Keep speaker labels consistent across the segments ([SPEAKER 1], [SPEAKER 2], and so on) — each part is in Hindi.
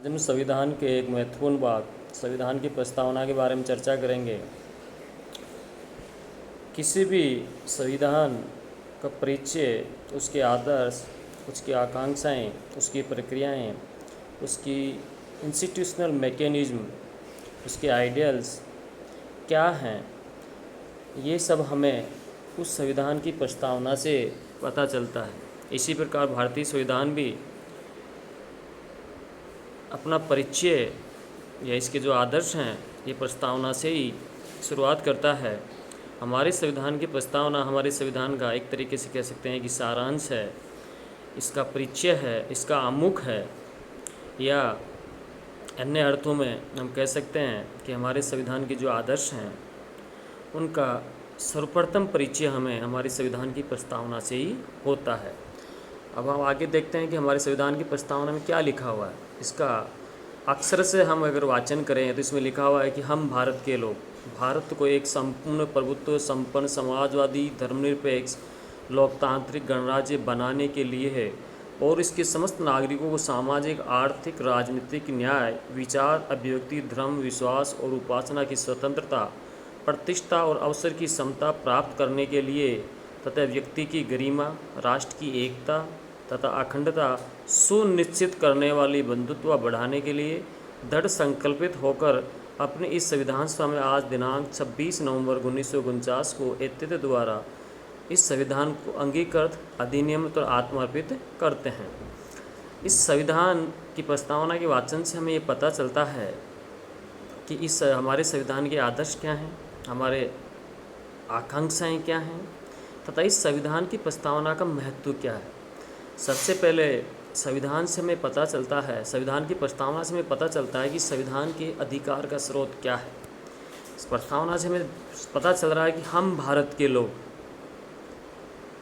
[SPEAKER 1] आज हम संविधान के एक महत्वपूर्ण भाग संविधान की प्रस्तावना के बारे में चर्चा करेंगे। किसी भी संविधान का परिचय, उसके आदर्श, उसकी आकांक्षाएं, उसकी प्रक्रियाएं, उसकी इंस्टीट्यूशनल मैकेनिज्म, उसके आइडियल्स क्या हैं, ये सब हमें उस संविधान की प्रस्तावना से पता चलता है। इसी प्रकार भारतीय संविधान भी अपना परिचय या इसके जो आदर्श हैं ये प्रस्तावना से ही शुरुआत करता है। हमारे संविधान की प्रस्तावना हमारे संविधान का एक तरीके से कह सकते हैं कि सारांश है, इसका परिचय है, इसका आमुख है, या अन्य अर्थों में हम कह सकते हैं कि हमारे संविधान के जो आदर्श हैं उनका सर्वप्रथम परिचय हमें हमारे संविधान की प्रस्तावना से ही होता है। अब हम आगे देखते हैं कि हमारे संविधान की प्रस्तावना में क्या लिखा हुआ है। इसका अक्षर से हम अगर वाचन करें तो इसमें लिखा हुआ है कि हम भारत के लोग भारत को एक संपूर्ण प्रभुत्व संपन्न समाजवादी धर्मनिरपेक्ष लोकतांत्रिक गणराज्य बनाने के लिए है और इसके समस्त नागरिकों को सामाजिक आर्थिक राजनीतिक न्याय विचार अभिव्यक्ति धर्म विश्वास और उपासना की स्वतंत्रता प्रतिष्ठा और अवसर की समता प्राप्त करने के लिए तथा व्यक्ति की गरिमा राष्ट्र की एकता तथा अखंडता सुनिश्चित करने वाली बंधुत्व बढ़ाने के लिए दृढ़ संकल्पित होकर अपने इस संविधान सभा में आज दिनांक 26 नवंबर 1949 को एतद द्वारा इस संविधान को अंगीकृत अधिनियमित और आत्मार्पित करते हैं। इस संविधान की प्रस्तावना के वाचन से हमें ये पता चलता है कि इस हमारे संविधान के आदर्श क्या हैं, हमारे आकांक्षाएं क्या हैं तथा इस संविधान की प्रस्तावना का महत्व क्या है। सबसे पहले संविधान से हमें पता चलता है, संविधान की प्रस्तावना से हमें पता चलता है कि संविधान के अधिकार का स्रोत क्या है। इस प्रस्तावना से हमें पता चल रहा है कि हम भारत के लोग,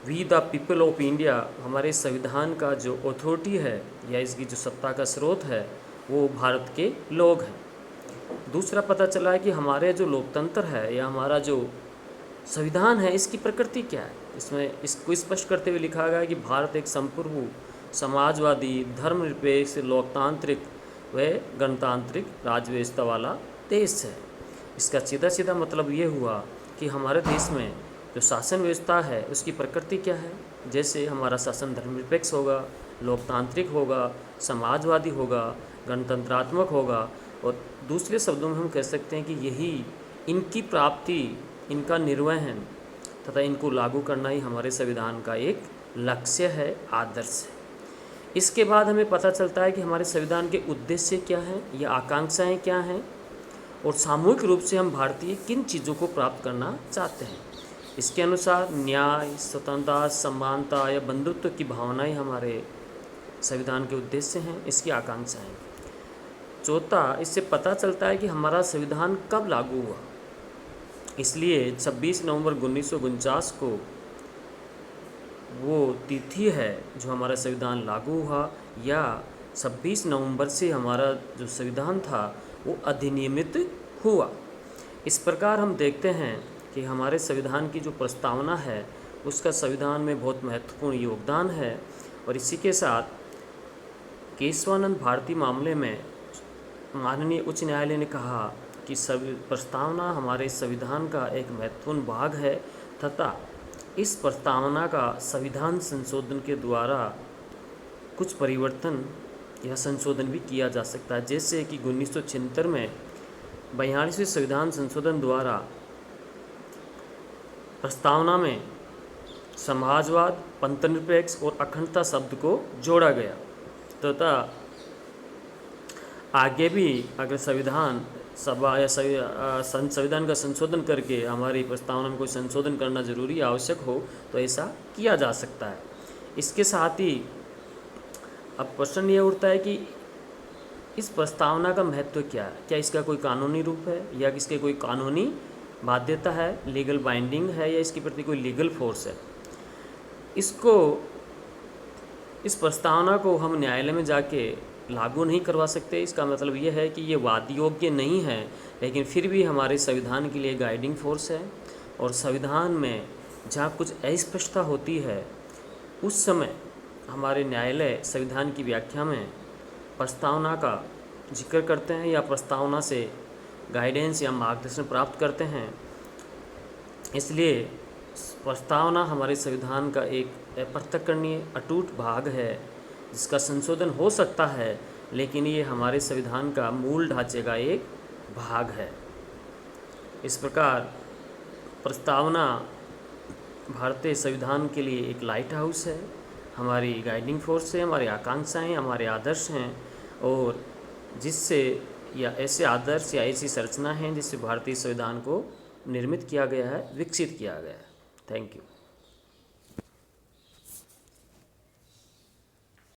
[SPEAKER 1] we the people of India, हमारे संविधान का जो अथॉरिटी है या इसकी जो सत्ता का स्रोत है वो भारत के लोग हैं। दूसरा पता चला है कि हमारे जो लोकतंत्र है या हमारा जो संविधान है इसकी प्रकृति क्या है। इसमें इसको स्पष्ट करते हुए लिखा गया है कि भारत एक संप्रभु समाजवादी धर्मनिरपेक्ष लोकतांत्रिक व गणतांत्रिक राज्य वाला देश है। इसका सीधा सीधा मतलब ये हुआ कि हमारे देश में जो शासन व्यवस्था है उसकी प्रकृति क्या है। जैसे हमारा शासन धर्मनिरपेक्ष होगा, लोकतांत्रिक होगा, समाजवादी होगा, गणतंत्रात्मक होगा, और दूसरे शब्दों में हम कह सकते हैं कि यही इनकी प्राप्ति, इनका निर्वहन तथा इनको लागू करना ही हमारे संविधान का एक लक्ष्य है, आदर्श है। इसके बाद हमें पता चलता है कि हमारे संविधान के उद्देश्य क्या हैं या आकांक्षाएं क्या हैं और सामूहिक रूप से हम भारतीय किन चीज़ों को प्राप्त करना चाहते हैं। इसके अनुसार न्याय, स्वतंत्रता, समानता या बंधुत्व की भावनाएं हमारे संविधान के उद्देश्य हैं, इसकी आकांक्षाएं। चौथा, इससे पता चलता है कि हमारा संविधान कब लागू हुआ। इसलिए 26 नवंबर 1949 को वो तिथि है जो हमारा संविधान लागू हुआ, या 26 नवंबर से हमारा जो संविधान था वो अधिनियमित हुआ। इस प्रकार हम देखते हैं कि हमारे संविधान की जो प्रस्तावना है उसका संविधान में बहुत महत्वपूर्ण योगदान है। और इसी के साथ केशवानंद भारती मामले में माननीय उच्च न्यायालय ने कहा कि प्रस्तावना हमारे संविधान का एक महत्वपूर्ण भाग है तथा इस प्रस्तावना का संविधान संशोधन के द्वारा कुछ परिवर्तन या संशोधन भी किया जा सकता है। जैसे कि 1976 में 42वें संविधान संशोधन द्वारा प्रस्तावना में समाजवाद, पंथनिरपेक्ष और अखंडता शब्द को जोड़ा गया तथा आगे भी अगर संविधान सभा या संविधान का संशोधन करके हमारी प्रस्तावना में कोई संशोधन करना जरूरी आवश्यक हो तो ऐसा किया जा सकता है। इसके साथ ही अब प्रश्न ये उठता है कि इस प्रस्तावना का महत्व क्या है। क्या इसका कोई कानूनी रूप है या इसके कोई कानूनी बाध्यता है, लीगल बाइंडिंग है, या इसके प्रति कोई लीगल फोर्स है। इस प्रस्तावना को हम न्यायालय में जाके लागू नहीं करवा सकते। इसका मतलब ये है कि ये वाद योग्य नहीं है, लेकिन फिर भी हमारे संविधान के लिए गाइडिंग फोर्स है। और संविधान में जहाँ कुछ अस्पष्टता होती है उस समय हमारे न्यायालय संविधान की व्याख्या में प्रस्तावना का जिक्र करते हैं या प्रस्तावना से गाइडेंस या मार्गदर्शन प्राप्त करते हैं। इसलिए प्रस्तावना हमारे संविधान का एक अप्रत्यक्षणीय अटूट भाग है, जिसका संशोधन हो सकता है, लेकिन ये हमारे संविधान का मूल ढांचे का एक भाग है। इस प्रकार प्रस्तावना भारतीय संविधान के लिए एक लाइट हाउस है, हमारी गाइडिंग फोर्स है, हमारी आकांक्षाएं, हमारे आदर्श हैं, और जिससे या ऐसे आदर्श या ऐसी संरचना हैं जिससे भारतीय संविधान को निर्मित किया गया है, विकसित किया गया है। Thank you.